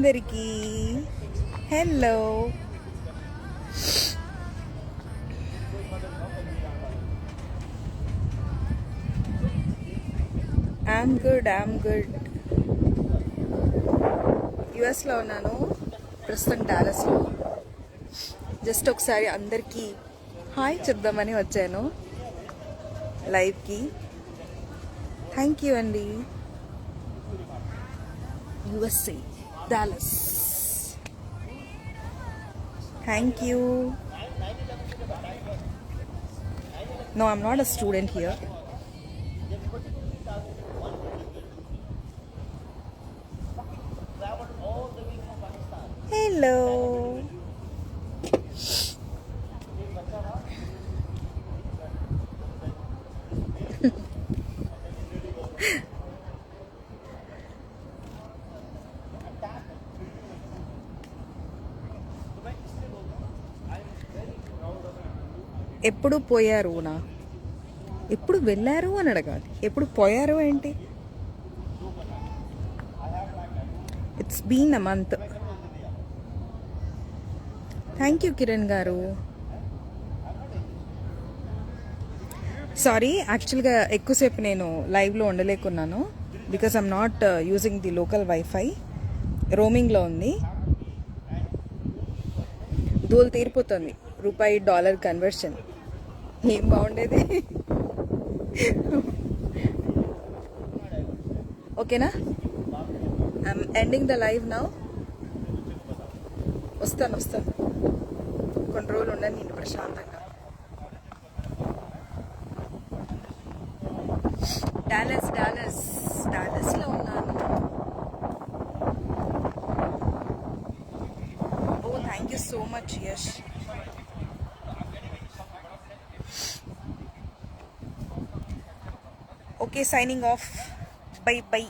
అందరికీ hello. I'm good. యుఎస్లో ఉన్నాను ప్రస్తుతం, డాలస్లో. జస్ట్ ఒకసారి అందరికీ హాయ్ చెప్దామని వచ్చాను లైవ్కి. థ్యాంక్ యూ అండి. USA Dallas. Thank you. No, I'm not a student here. Hello. ఎప్పుడు పోయారు నా, ఎప్పుడు వెళ్ళారు అని అడగాలి, ఎప్పుడు పోయారు ఏంటి? It's been a month. Thank you Kiran garu. Sorry, యాక్చువల్గా ఎక్కువసేపు నేను లైవ్లో ఉండలేకున్నాను because I'm not using the local wifi. రోమింగ్లో ఉంది. దూలు తీరిపోతుంది రూపాయి డాలర్ కన్వర్షన్. ఏం బాగుండేది. ఓకేనా? I'm ending the live now. వస్తాను కొన్ని రోజులు ఉండండి నేను ప్రశాంతంగా. డాలస్లో ఉన్నాను. Oh thank you so much Yash. Okay, signing off. By.